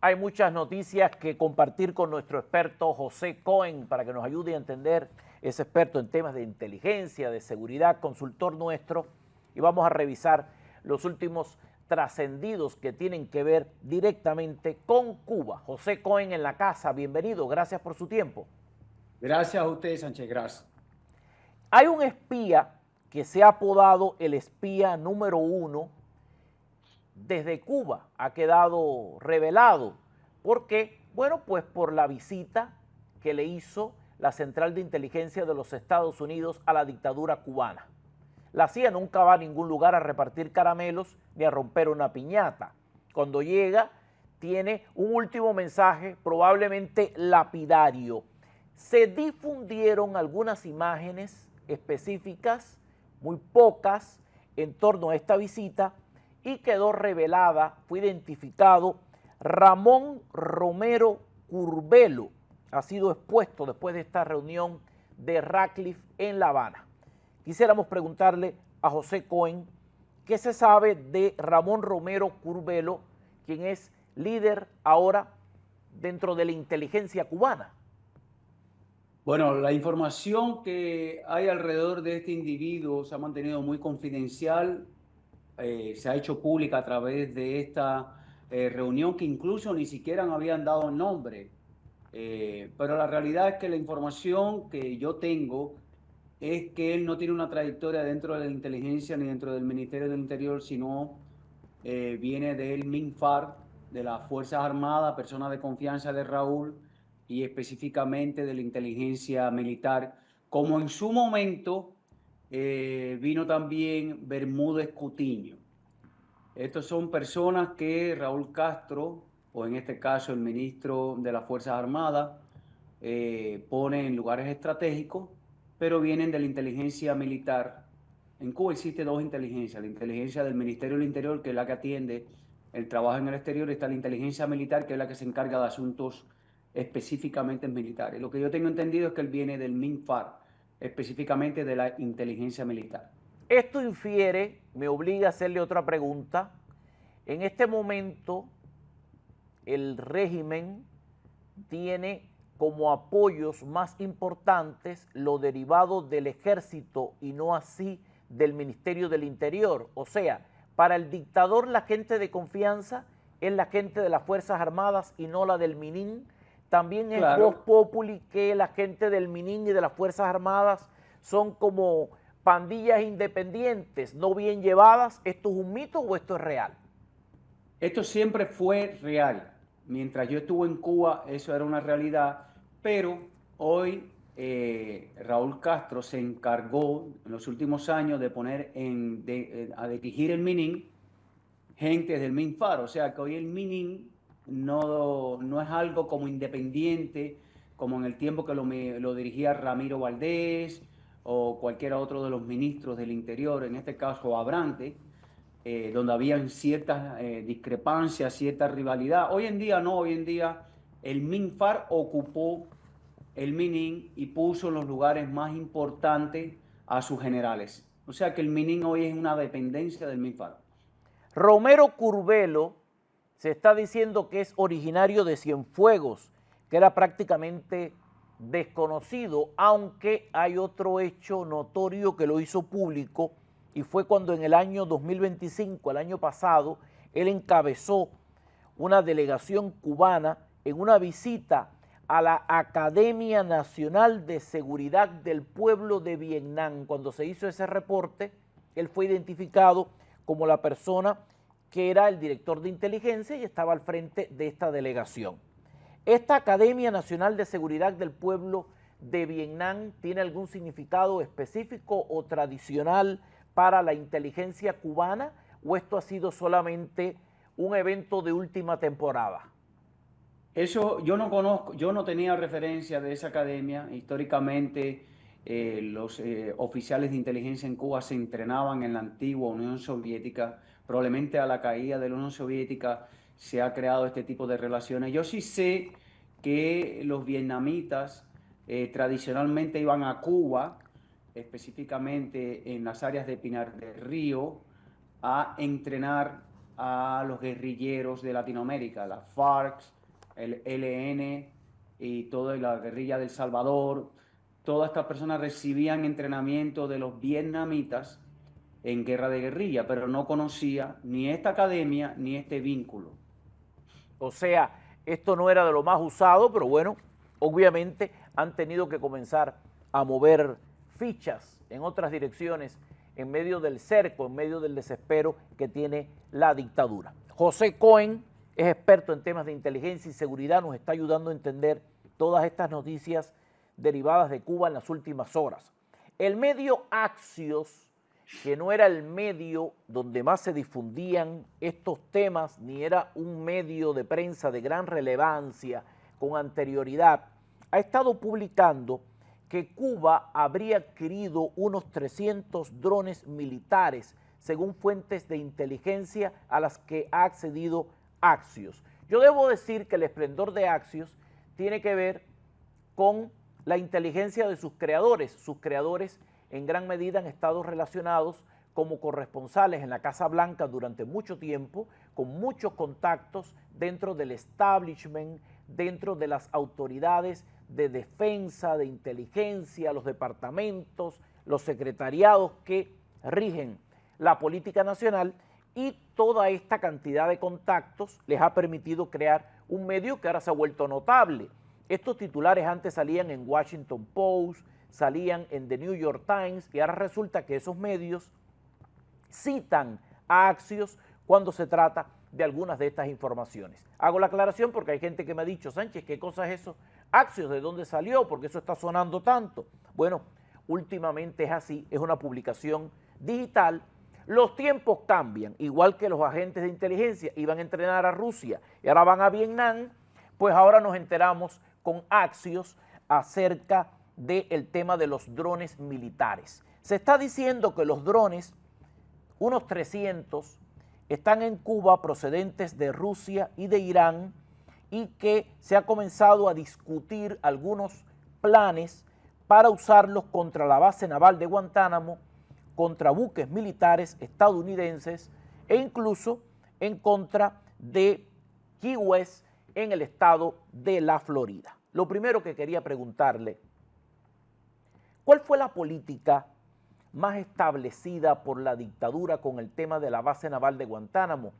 Hay muchas noticias que compartir con nuestro experto José Cohen para que nos ayude a entender. Es experto en temas de inteligencia, de seguridad, consultor nuestro, y vamos a revisar los últimos trascendidos que tienen que ver directamente con Cuba. José Cohen en la casa, bienvenido, gracias por su tiempo. Gracias a usted, Sánchez Gras. Hay un espía que se ha apodado el espía número uno desde Cuba, ha quedado revelado. ¿Por qué? Bueno, pues por la visita que le hizo la Central de Inteligencia de los Estados Unidos a la dictadura cubana. La CIA nunca va a ningún lugar a repartir caramelos ni a romper una piñata. Cuando llega, tiene un último mensaje, probablemente lapidario. Se difundieron algunas imágenes específicas, muy pocas, en torno a esta visita, y quedó revelada, fue identificado Ramón Romero Curbelo, ha sido expuesto después de esta reunión de Radcliffe en La Habana. Quisiéramos preguntarle a José Cohen qué se sabe de Ramón Romero Curbelo, quien es líder ahora dentro de la inteligencia cubana. Bueno, la información que hay alrededor de este individuo se ha mantenido muy confidencial, se ha hecho pública a través de esta reunión que incluso ni siquiera habían dado nombre. Pero la realidad es que la información que yo tengo es que él no tiene una trayectoria dentro de la inteligencia ni dentro del Ministerio del Interior, sino viene del MINFAR, de las Fuerzas Armadas, persona de confianza de Raúl y específicamente de la inteligencia militar, como en su momento vino también Bermúdez Cutiño. Estos son personas que Raúl Castro, o en este caso el ministro de las Fuerzas Armadas, pone en lugares estratégicos, pero vienen de la inteligencia militar. En Cuba existe dos inteligencias: la inteligencia del Ministerio del Interior, que es la que atiende el trabajo en el exterior, y está la inteligencia militar, que es la que se encarga de asuntos específicamente militares. Lo que yo tengo entendido es que él viene del MINFAR, específicamente de la inteligencia militar. Esto infiere, me obliga a hacerle otra pregunta. En este momento, el régimen tiene como apoyos más importantes lo derivado del ejército y no así del Ministerio del Interior. O sea, para el dictador la gente de confianza es la gente de las Fuerzas Armadas y no la del MININ. También es voz Claro. populi que la gente del MININ y de las Fuerzas Armadas son como pandillas independientes, no bien llevadas. ¿Esto es un mito o esto es real? Esto siempre fue real. Mientras yo estuve en Cuba, eso era una realidad, pero hoy Raúl Castro se encargó en los últimos años de poner a dirigir el MININ gente del MINFAR. O sea que hoy el MININ no es algo como independiente, como en el tiempo que lo dirigía Ramiro Valdés o cualquiera otro de los ministros del Interior, en este caso Abrante, donde habían ciertas discrepancias, cierta rivalidad. Hoy en día no, hoy en día el MINFAR ocupó el MININ y puso en los lugares más importantes a sus generales. O sea que el MININ hoy es una dependencia del MINFAR. Romero Curbelo se está diciendo que es originario de Cienfuegos, que era prácticamente desconocido, aunque hay otro hecho notorio que lo hizo público y fue cuando en el año 2025, el año pasado, él encabezó una delegación cubana en una visita a la Academia Nacional de Seguridad del Pueblo de Vietnam. Cuando se hizo ese reporte, él fue identificado como la persona que era el director de inteligencia y estaba al frente de esta delegación. ¿Esta Academia Nacional de Seguridad del Pueblo de Vietnam tiene algún significado específico o tradicional para la inteligencia cubana o esto ha sido solamente un evento de última temporada? Eso yo no conozco, yo no tenía referencia de esa academia. Históricamente, los oficiales de inteligencia en Cuba se entrenaban en la antigua Unión Soviética. Probablemente a la caída de la Unión Soviética se ha creado este tipo de relaciones. Yo sí sé que los vietnamitas tradicionalmente iban a Cuba, específicamente en las áreas de Pinar del Río, a entrenar a los guerrilleros de Latinoamérica, la FARC, el ELN y toda la guerrilla del Salvador. Todas estas personas recibían entrenamiento de los vietnamitas en guerra de guerrilla, pero no conocía ni esta academia ni este vínculo. O sea, esto no era de lo más usado, pero bueno, obviamente han tenido que comenzar a mover fichas en otras direcciones en medio del cerco, en medio del desespero que tiene la dictadura. José Cohen es experto en temas de inteligencia y seguridad, nos está ayudando a entender todas estas noticias derivadas de Cuba en las últimas horas. El medio Axios, que no era el medio donde más se difundían estos temas, ni era un medio de prensa de gran relevancia con anterioridad, ha estado publicando que Cuba habría adquirido unos 300 drones militares, según fuentes de inteligencia a las que ha accedido Axios. Yo debo decir que el esplendor de Axios tiene que ver con la inteligencia de sus creadores. Sus creadores en gran medida han estado relacionados como corresponsales en la Casa Blanca durante mucho tiempo, con muchos contactos dentro del establishment, dentro de las autoridades de defensa, de inteligencia, los departamentos, los secretariados que rigen la política nacional, y toda esta cantidad de contactos les ha permitido crear un medio que ahora se ha vuelto notable. Estos titulares antes salían en Washington Post, salían en The New York Times, y ahora resulta que esos medios citan a Axios cuando se trata de algunas de estas informaciones. Hago la aclaración porque hay gente que me ha dicho, Sánchez, ¿qué cosa es eso? Axios, ¿de dónde salió? ¿Por qué eso está sonando tanto? Bueno, últimamente es así, es una publicación digital. Los tiempos cambian, igual que los agentes de inteligencia iban a entrenar a Rusia y ahora van a Vietnam, pues ahora nos enteramos con Axios acerca del tema de los drones militares. Se está diciendo que los drones, unos 300, están en Cuba procedentes de Rusia y de Irán, y que se ha comenzado a discutir algunos planes para usarlos contra la base naval de Guantánamo, contra buques militares estadounidenses e incluso en contra de Key West en el estado de la Florida. Lo primero que quería preguntarle, ¿cuál fue la política más establecida por la dictadura con el tema de la base naval de Guantánamo?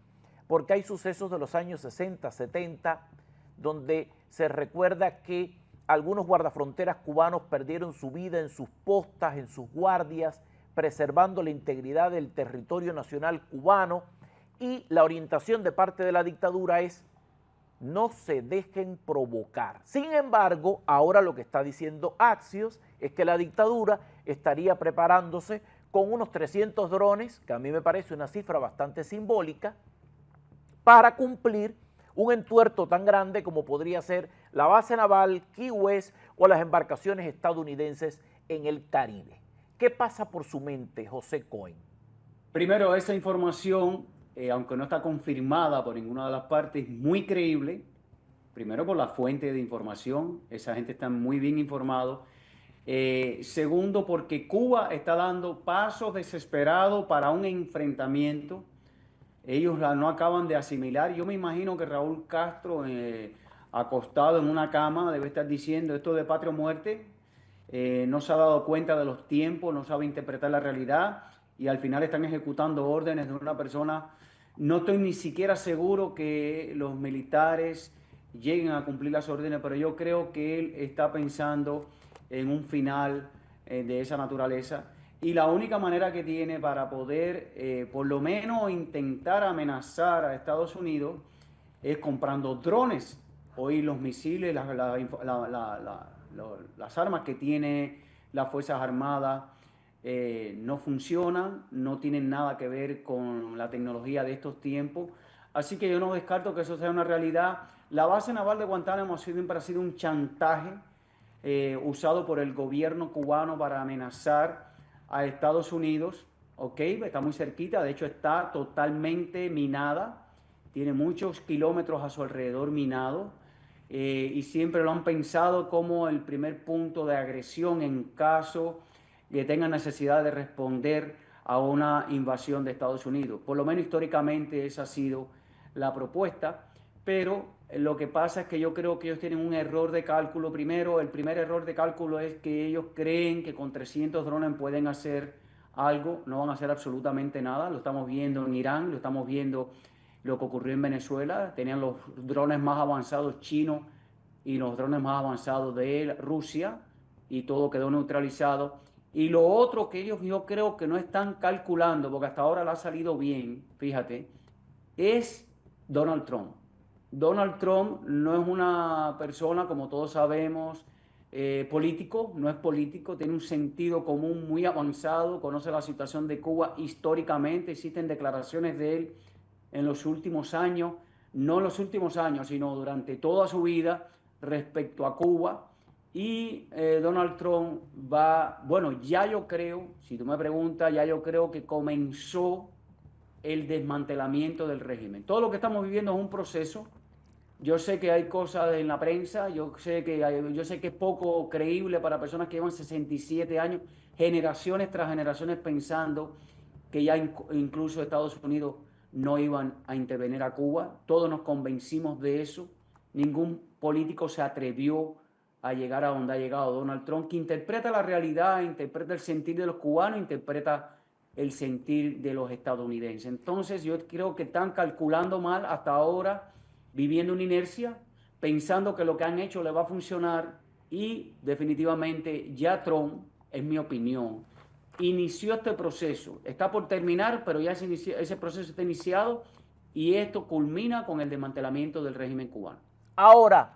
Porque hay sucesos de los años 60, 70, donde se recuerda que algunos guardafronteras cubanos perdieron su vida en sus postas, en sus guardias, preservando la integridad del territorio nacional cubano, y la orientación de parte de la dictadura es no se dejen provocar. Sin embargo, ahora lo que está diciendo Axios es que la dictadura estaría preparándose con unos 300 drones, que a mí me parece una cifra bastante simbólica, para cumplir un entuerto tan grande como podría ser la base naval, Key West o las embarcaciones estadounidenses en el Caribe. ¿Qué pasa por su mente, José Cohen? Primero, esa información, aunque no está confirmada por ninguna de las partes, es muy creíble. Primero, por la fuente de información, esa gente está muy bien informado. Segundo, porque Cuba está dando pasos desesperados para un enfrentamiento. Ellos no acaban de asimilar. Yo me imagino que Raúl Castro, acostado en una cama, debe estar diciendo esto de patria o muerte. No se ha dado cuenta de los tiempos, no sabe interpretar la realidad, y al final están ejecutando órdenes de una persona. No estoy ni siquiera seguro que los militares lleguen a cumplir las órdenes, pero yo creo que él está pensando en un final de esa naturaleza. Y la única manera que tiene para poder, por lo menos, intentar amenazar a Estados Unidos es comprando drones. Hoy los misiles, las armas que tiene las Fuerzas Armadas no funcionan, no tienen nada que ver con la tecnología de estos tiempos. Así que yo no descarto que eso sea una realidad. La base naval de Guantánamo siempre ha sido un chantaje usado por el gobierno cubano para amenazar a Estados Unidos. Ok, está muy cerquita, de hecho está totalmente minada, tiene muchos kilómetros a su alrededor minado, y siempre lo han pensado como el primer punto de agresión en caso que tengan necesidad de responder a una invasión de Estados Unidos. Por lo menos históricamente esa ha sido la propuesta, pero lo que pasa es que yo creo que ellos tienen un error de cálculo. Primero, el primer error de cálculo es que ellos creen que con 300 drones pueden hacer algo, no van a hacer absolutamente nada. Lo estamos viendo en Irán, lo estamos viendo lo que ocurrió en Venezuela. Tenían los drones más avanzados chinos y los drones más avanzados de Rusia y todo quedó neutralizado. Y lo otro que ellos yo creo que no están calculando, porque hasta ahora le ha salido bien, fíjate, es Donald Trump. Donald Trump no es una persona, como todos sabemos, político, no es político, tiene un sentido común muy avanzado, conoce la situación de Cuba históricamente, existen declaraciones de él en los últimos años, no en los últimos años, sino durante toda su vida respecto a Cuba. Y Donald Trump va, bueno, ya yo creo, si tú me preguntas, ya yo creo que comenzó el desmantelamiento del régimen. Todo lo que estamos viviendo es un proceso. Yo sé que hay cosas en la prensa, yo sé que es poco creíble para personas que llevan 67 años, generaciones tras generaciones pensando que ya incluso Estados Unidos no iban a intervenir a Cuba. Todos nos convencimos de eso. Ningún político se atrevió a llegar a donde ha llegado Donald Trump, que interpreta la realidad, interpreta el sentir de los cubanos, interpreta el sentir de los estadounidenses. Entonces yo creo que están calculando mal hasta ahora, viviendo una inercia, pensando que lo que han hecho le va a funcionar y definitivamente ya Trump, en mi opinión, inició este proceso. Está por terminar, pero ya ese proceso está iniciado y esto culmina con el desmantelamiento del régimen cubano. Ahora,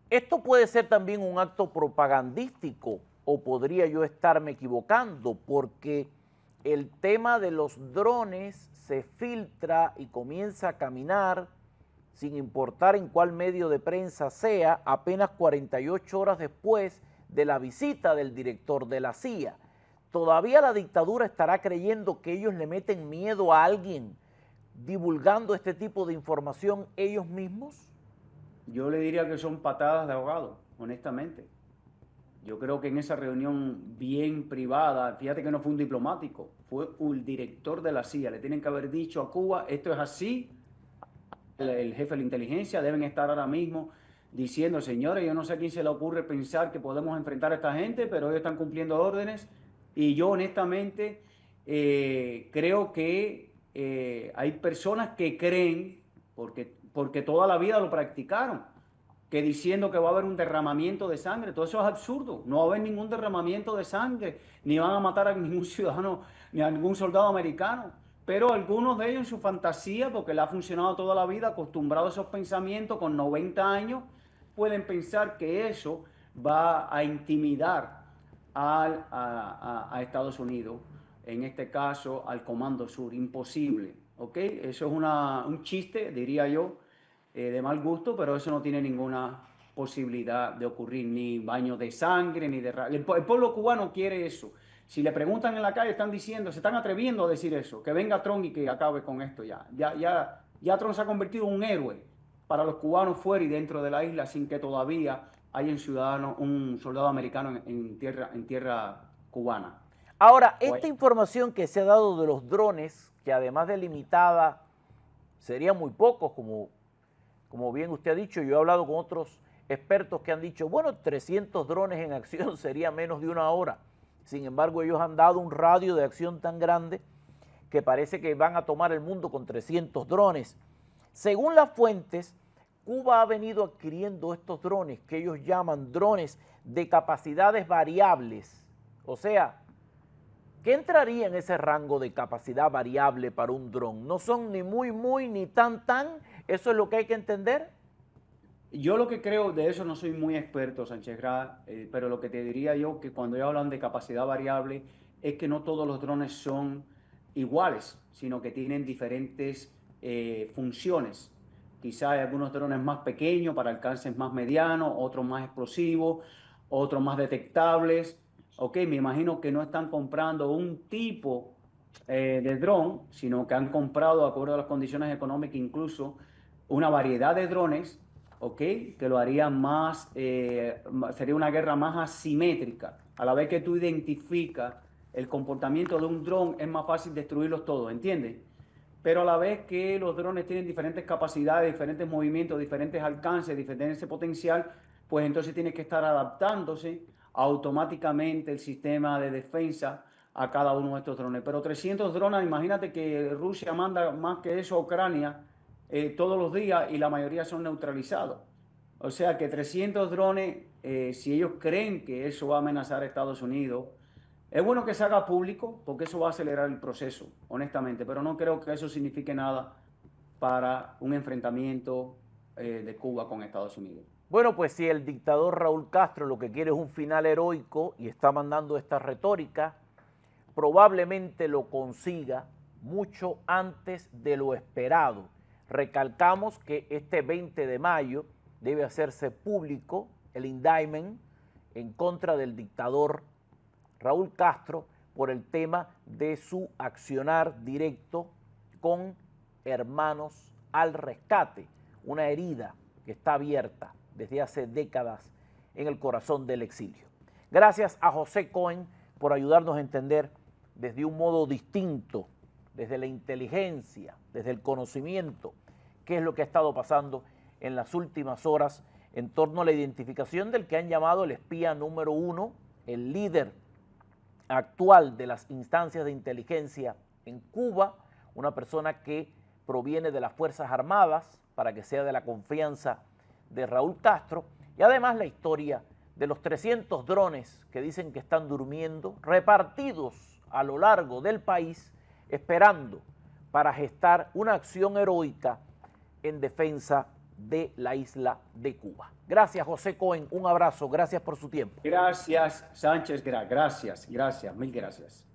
esto puede ser también un acto propagandístico o podría yo estarme equivocando porque el tema de los drones se filtra y comienza a caminar sin importar en cuál medio de prensa sea, apenas 48 horas después de la visita del director de la CIA. ¿Todavía la dictadura estará creyendo que ellos le meten miedo a alguien divulgando este tipo de información ellos mismos? Yo le diría que son patadas de ahogado, honestamente. Yo creo que en esa reunión bien privada, fíjate que no fue un diplomático, fue un director de la CIA. Le tienen que haber dicho a Cuba, esto es así. El jefe de la inteligencia deben estar ahora mismo diciendo, señores, yo no sé a quién se le ocurre pensar que podemos enfrentar a esta gente, pero ellos están cumpliendo órdenes. Y yo honestamente creo que hay personas que creen, porque toda la vida lo practicaron, que diciendo que va a haber un derramamiento de sangre, todo eso es absurdo, no va a haber ningún derramamiento de sangre, ni van a matar a ningún ciudadano, ni a ningún soldado americano, pero algunos de ellos en su fantasía, porque le ha funcionado toda la vida, acostumbrado a esos pensamientos con 90 años, pueden pensar que eso va a intimidar a Estados Unidos, en este caso al Comando Sur, imposible, ¿ok? Eso es un chiste, diría yo, de mal gusto, pero eso no tiene ninguna posibilidad de ocurrir, ni baño de sangre, ni de... El pueblo cubano quiere eso. Si le preguntan en la calle, están diciendo, se están atreviendo a decir eso, que venga Trump y que acabe con esto ya. Ya Trump se ha convertido en un héroe para los cubanos fuera y dentro de la isla, sin que todavía haya un soldado americano en tierra cubana. Ahora, esta información que se ha dado de los drones, que además de limitada, serían muy pocos, como bien usted ha dicho, yo he hablado con otros expertos que han dicho, bueno, 300 drones en acción sería menos de una hora. Sin embargo, ellos han dado un radio de acción tan grande que parece que van a tomar el mundo con 300 drones. Según las fuentes, Cuba ha venido adquiriendo estos drones que ellos llaman drones de capacidades variables. O sea, ¿qué entraría en ese rango de capacidad variable para un dron? No son ni muy, ni tan, ¿eso es lo que hay que entender? Yo lo que creo, de eso no soy muy experto, Sánchez Gras, pero lo que te diría yo, que cuando ellos hablan de capacidad variable, es que no todos los drones son iguales, sino que tienen diferentes funciones. Quizá hay algunos drones más pequeños para alcances más medianos, otros más explosivos, otros más detectables. Ok, me imagino que no están comprando un tipo de dron, sino que han comprado, de acuerdo a las condiciones económicas, incluso una variedad de drones, ¿ok? Que lo haría más, sería una guerra más asimétrica. A la vez que tú identificas el comportamiento de un dron, es más fácil destruirlos todos, ¿entiendes? Pero a la vez que los drones tienen diferentes capacidades, diferentes movimientos, diferentes alcances, diferente potencial, pues entonces tiene que estar adaptándose automáticamente el sistema de defensa a cada uno de estos drones. Pero 300 drones, imagínate que Rusia manda más que eso a Ucrania todos los días y la mayoría son neutralizados. O sea que 300 drones, si ellos creen que eso va a amenazar a Estados Unidos, es bueno que se haga público porque eso va a acelerar el proceso, honestamente, pero no creo que eso signifique nada para un enfrentamiento de Cuba con Estados Unidos. Bueno, pues si el dictador Raúl Castro lo que quiere es un final heroico y está mandando esta retórica, probablemente lo consiga mucho antes de lo esperado. Recalcamos que este 20 de mayo debe hacerse público el indictment en contra del dictador Raúl Castro por el tema de su accionar directo con Hermanos al Rescate, una herida que está abierta desde hace décadas en el corazón del exilio. Gracias a José Cohen por ayudarnos a entender desde un modo distinto, desde la inteligencia, desde el conocimiento, qué es lo que ha estado pasando en las últimas horas en torno a la identificación del que han llamado el espía número 1, el líder actual de las instancias de inteligencia en Cuba, una persona que proviene de las Fuerzas Armadas para que sea de la confianza de Raúl Castro, y además la historia de los 300 drones que dicen que están durmiendo, repartidos a lo largo del país, esperando para gestar una acción heroica en defensa de la isla de Cuba. Gracias, José Cohen, un abrazo, gracias por su tiempo. Gracias, Sánchez, gracias, mil gracias.